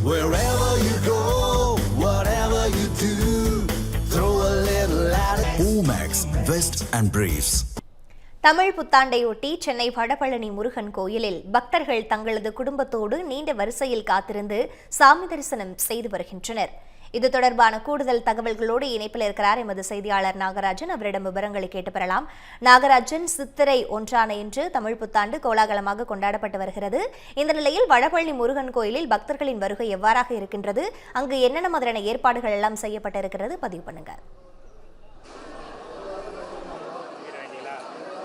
Wherever you go, whatever you do, throw a little at it. Omax, Vest and Briefs. Tamil புத்தாண்டையொட்டி Chennai Vadapalani Murugan கோயிலில் பக்தர்கள் தங்களது குடும்பத்தோடு நீண்ட வரிசையில் காத்திருந்து சாமி தரிசனம் செய்து வருகின்றனர். இது தொடர்பான கூடுதல் தகவல்களோடு இணைப்பில் இருக்கிறார் எமது செய்தியாளர் நாகராஜன். அவரிடம் விவரங்களை கேட்டு பெறலாம். நாகராஜன், சித்திரை 1 இன்று தமிழ் புத்தாண்டு கோலாகலமாக கொண்டாடப்பட்டு வருகிறது. இந்த நிலையில் வடபழனி முருகன் கோயிலில் பக்தர்களின் வருகை எவ்வாறாக இருக்கின்றது, அங்கு என்னென்ன மாதிரியான ஏற்பாடுகள் எல்லாம் செய்யப்பட்டிருக்கிறது, பதிவு பண்ணுங்க.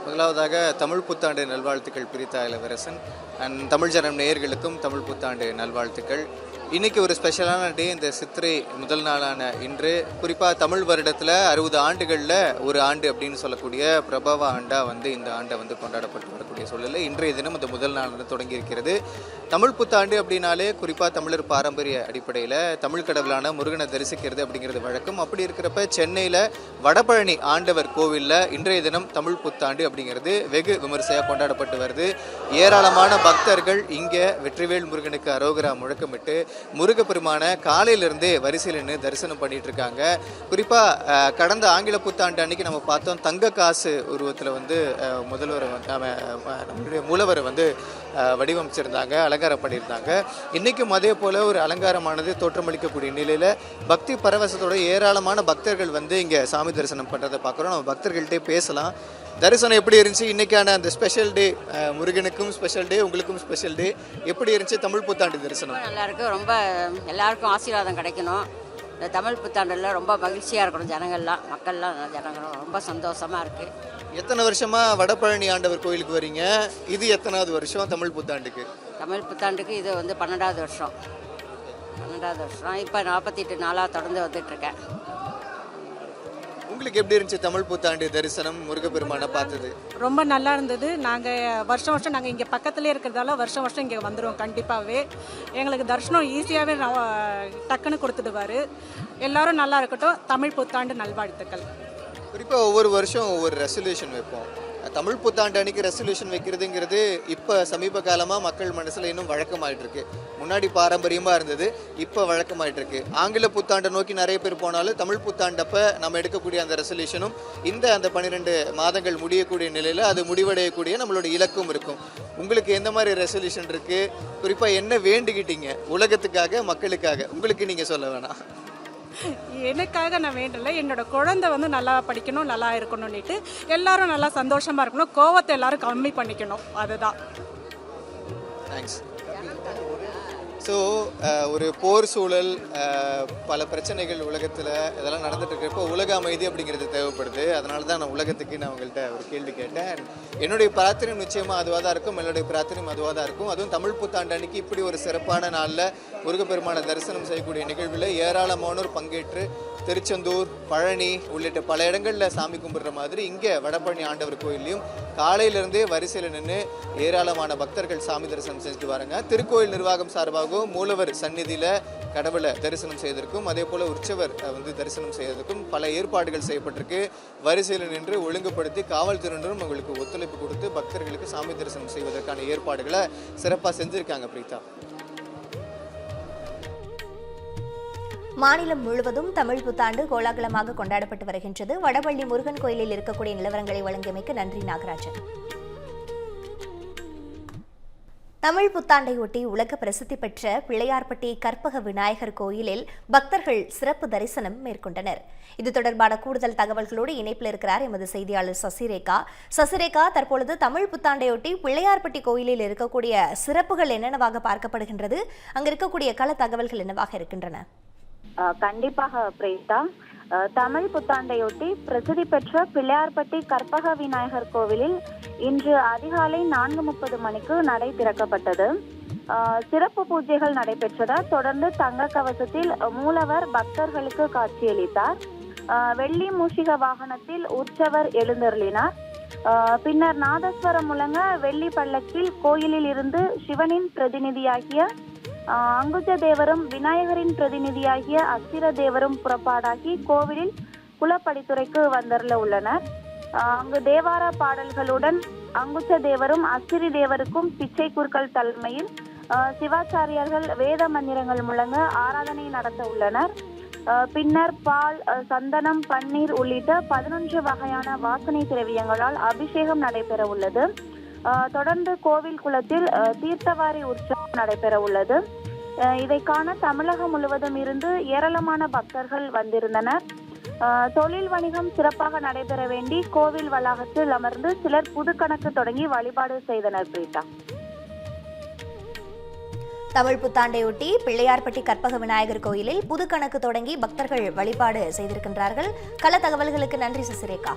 முதலாவதாக தமிழ் புத்தாண்டு நல்வாழ்த்துக்கள் பிரித்தா இளவரசன் அண்ட் தமிழ் ஜனம் நேயர்களுக்கும் தமிழ் புத்தாண்டு நல்வாழ்த்துக்கள். இன்றைக்கி ஒரு ஸ்பெஷலான டே. இந்த சித்திரை முதல் நாளான இன்று குறிப்பாக தமிழ் வருடத்தில் 60 ஆண்டுகளில் ஒரு ஆண்டு அப்படின்னு சொல்லக்கூடிய பிரபவ ஆண்டாக இந்த ஆண்டை கொண்டாடப்பட்டு வரக்கூடிய சூழலில் இன்றைய தினம் இந்த முதல் நாள் தொடங்கி இருக்கிறது. தமிழ் புத்தாண்டு அப்படின்னாலே குறிப்பாக தமிழர் பாரம்பரிய அடிப்படையில் தமிழ் கடவுளான முருகனை தரிசிக்கிறது அப்படிங்கிறது வழக்கம். அப்படி இருக்கிறப்ப சென்னையில் வடபழனி ஆண்டவர் கோவிலில் இன்றைய தினம் தமிழ் புத்தாண்டு அப்படிங்கிறது வெகு விமர்சையாக கொண்டாடப்பட்டு வருது. ஏராளமான பக்தர்கள் இங்கே வெற்றிவேல் முருகனுக்கு அரோகரா முழக்கமிட்டு முருகப்பெருமான காலையிலிருந்தே வரிசையில் நின்று தரிசனம் பண்ணிட்டு இருக்காங்க. குறிப்பாக கடந்த ஆங்கில புத்தாண்டு அன்னைக்கு நம்ம பார்த்தோம், தங்க காசு உருவத்தில் முதல்வர் நம்மளுடைய மூலவரை வடிவமைச்சிருந்தாங்க, அலங்காரம் பண்ணியிருந்தாங்க. இன்றைக்கும் அதே போல் ஒரு அலங்காரமானது தோற்றமளிக்கக்கூடிய நிலையில் பக்தி பரவசத்தோட ஏராளமான பக்தர்கள் இங்கே சாமி தரிசனம் பண்ணுறதை பார்க்குறோம். நம்ம பக்தர்கள்ட்டே பேசலாம். தரிசனம் எப்படி இருந்துச்சு? இன்றைக்கான அந்த ஸ்பெஷல் டே, முருகனுக்கும் ஸ்பெஷல் டே, உங்களுக்கும் ஸ்பெஷல் டே, எப்படி இருந்துச்சு தமிழ் புத்தாண்டு தரிசனம்? நல்லா இருக்கு. ரொம்ப எல்லாருக்கும் ஆசீர்வாதம் கிடைக்கணும். இந்த தமிழ் புத்தாண்டில் ரொம்ப மகிழ்ச்சியாக இருக்கணும். மக்கள்லாம் ரொம்ப சந்தோஷமாக இருக்குது. எத்தனை வருஷமாக வடபழனி ஆண்டவர் கோயிலுக்கு வரீங்க? இது எத்தனாவது வருஷம் தமிழ் புத்தாண்டுக்கு? தமிழ் புத்தாண்டுக்கு இது 12வது வருஷம். இப்போ 48 நாளாக தொடர்ந்து வந்துட்டுருக்கேன். உங்களுக்கு எப்படி இருந்துச்சு தமிழ் புத்தாண்டு தரிசனம், முருகப்பெருமானை பார்த்தது? ரொம்ப நல்லா இருந்தது. நாங்கள் வருஷம் நாங்கள் இங்கே பக்கத்துலேயே இருக்கிறதால வருஷம் இங்கே வந்துடுவோம். கண்டிப்பாகவே எங்களுக்கு தரிசனம் ஈஸியாகவே டக்குன்னு கொடுத்துடுவார். எல்லாரும் நல்லா இருக்கட்டும். தமிழ் புத்தாண்டு நல்வாழ்த்துக்கள். குறிப்பாக ஒவ்வொரு வருஷம் ஒவ்வொரு ரெசல்யூஷன் வைப்போம். தமிழ் புத்தாண்டு அன்னைக்கு ரெசல்யூஷன் வைக்கிறதுங்கிறது இப்போ சமீப காலமாக மக்கள் மனசில் இன்னும் வழக்கமாயிட்டு இருக்கு. முன்னாடி பாரம்பரியமாக இருந்தது, இப்போ வழக்கமாயிட்டு இருக்கு. ஆங்கில புத்தாண்டை நோக்கி நிறைய பேர் போனாலும் தமிழ் புத்தாண்டப்போ நம்ம எடுக்கக்கூடிய அந்த ரெசல்யூஷனும் அந்த 12 மாதங்கள் முடியக்கூடிய நிலையில் அது முடிவடையக்கூடிய நம்மளோட இலக்கும் இருக்கும். உங்களுக்கு எந்த மாதிரி ரெசல்யூஷன் இருக்குது? குறிப்பாக என்ன வேண்டிக்கிட்டீங்க உலகத்துக்காக, மக்களுக்காக? உங்களுக்கு நீங்கள் சொல்ல வேணாம். எனக்காக நான் வேண்டலை, என்னோட குழந்தை நல்லா படிக்கணும், நல்லா இருக்கணும்னுட்டு எல்லாரும் நல்லா சந்தோஷமாக இருக்கணும். கோவத்தை எல்லாரும் கம்மி பண்ணிக்கணும். அதுதான். தேங்க்ஸ். ஸோ ஒரு போர் சூழல், பல பிரச்சனைகள் உலகத்தில் இதெல்லாம் நடந்துட்டு இருக்கிறப்போ உலக அமைதி அப்படிங்கிறது தேவைப்படுது. அதனால தான் நான் உலகத்துக்கு உங்கள்கிட்ட ஒரு கேள்வி கேட்டேன். என்னுடைய பிரார்த்தனையும் நிச்சயமாக அதுவாக தான் இருக்கும். என்னுடைய பிரார்த்தனையும் அதுவாக தான் இருக்கும். அதுவும் தமிழ் புத்தாண்டு அன்னைக்கு இப்படி ஒரு சிறப்பான நாளில் முருகப்பெருமான தரிசனம் செய்யக்கூடிய நிகழ்வில் ஏராளமானோர் பங்கேற்று திருச்செந்தூர், பழனி உள்ளிட்ட பல இடங்களில் சாமி கும்பிடுற மாதிரி இங்கே வடபழனி ஆண்டவர் கோயிலையும் காலையிலிருந்தே வரிசையில் நின்று ஏராளமான பக்தர்கள் சாமி தரிசனம் செஞ்சுட்டு வராங்க. திருக்கோயில் நிர்வாகம் சார்பாகவும் மூலவர் சந்நிதியில் கடவுளை தரிசனம் செய்வதற்கும் அதே போல் உற்சவர் தரிசனம் செய்வதற்கும் பல ஏற்பாடுகள் செய்யப்பட்டிருக்கு. வரிசையில் நின்று ஒழுங்குபடுத்தி காவல்துறையினரும் உங்களுக்கு ஒத்துழைப்பு கொடுத்து பக்தர்களுக்கு சாமி தரிசனம் செய்வதற்கான ஏற்பாடுகளை சிறப்பாக செஞ்சுருக்காங்க. பிரீதா, மாநிலம் முழுவதும் தமிழ் புத்தாண்டு கோலாகலமாக கொண்டாடப்பட்டு வருகின்றது. வடபழனி முருகன் கோயிலில் இருக்கக்கூடிய நிலவரங்களை வழங்கியமைக்கு நன்றி நாகராஜன். தமிழ் புத்தாண்டையொட்டி உலக பிரசித்தி பெற்ற பிள்ளையார்பட்டி கற்பக விநாயகர் கோயிலில் பக்தர்கள் சிறப்பு தரிசனம் மேற்கொண்டனர். இது தொடர்பான கூடுதல் தகவல்களோடு இணைப்பில் இருக்கிறார் எமது செய்தியாளர் சசிரேகா. தற்பொழுது தமிழ் புத்தாண்டையொட்டி பிள்ளையார்பட்டி கோயிலில் இருக்கக்கூடிய சிறப்புகள் என்னென்னவாக பார்க்கப்படுகின்றது? அங்கு இருக்கக்கூடிய கள தகவல்கள் என்னவாக இருக்கின்றன? கண்டிப்பாக பிரீதா, தமிழ் புத்தாண்டையொட்டி பிரசித்தி பெற்ற பிள்ளையார்பட்டி கற்பக விநாயகர் கோவிலில் இன்று அதிகாலை 4:30 மணிக்கு நடை திறக்கப்பட்டது. சிறப்பு பூஜைகள் நடைபெற்றதை தொடர்ந்து தங்க கவசத்தில் மூலவர் பக்தர்களுக்கு காட்சியளித்தார். வெள்ளி மூஷிக வாகனத்தில் உற்சவர் எழுந்தருளினார். பின்னர் நாதஸ்வரம் முழங்க வெள்ளி பல்லக்கில் கோயிலில் இருந்து சிவனின் பிரதிநிதியாகிய அங்குஜ தேவரும் விநாயகரின் பிரதிநிதியாகிய அஸ்திர தேவரும் புறப்பாடாகி கோவிலில் குலப்படித்துறைக்கு வந்தருள உள்ளனர். அங்கு தேவார பாடல்களுடன் அங்குச்ச தேவரும் அஸ்திரி தேவருக்கும் பிச்சை குறுக்கள் தலைமையில் சிவாச்சாரியர்கள் வேத மந்திரங்கள் முழங்க ஆராதனை நடத்த உள்ளனர். பின்னர் பால், சந்தனம், பன்னீர் உள்ளிட்ட 11 வகையான வாசனை திரவியங்களால் அபிஷேகம் நடைபெற உள்ளது. தொடர்ந்து கோவில் குளத்தில் தீர்த்தவாரி உற்சவம் நடைபெற உள்ளது. இதை காண தமிழகம் முழுவதும் இருந்து ஏராளமான பக்தர்கள் வந்திருந்தனர். தொழில் வணிகம் சிறப்பாக நடைபெற வேண்டி கோவில் வளாகத்தில் அமர்ந்து சிலர் புது கணக்கு தொடங்கி வழிபாடு செய்தனர். பிரீதா, தமிழ் புத்தாண்டையொட்டி பிள்ளையார்பட்டி கற்பக விநாயகர் கோயிலில் புது கணக்கு தொடங்கி பக்தர்கள் வழிபாடு செய்திருக்கின்றார்கள். கள தகவல்களுக்கு நன்றி சசிரேகா.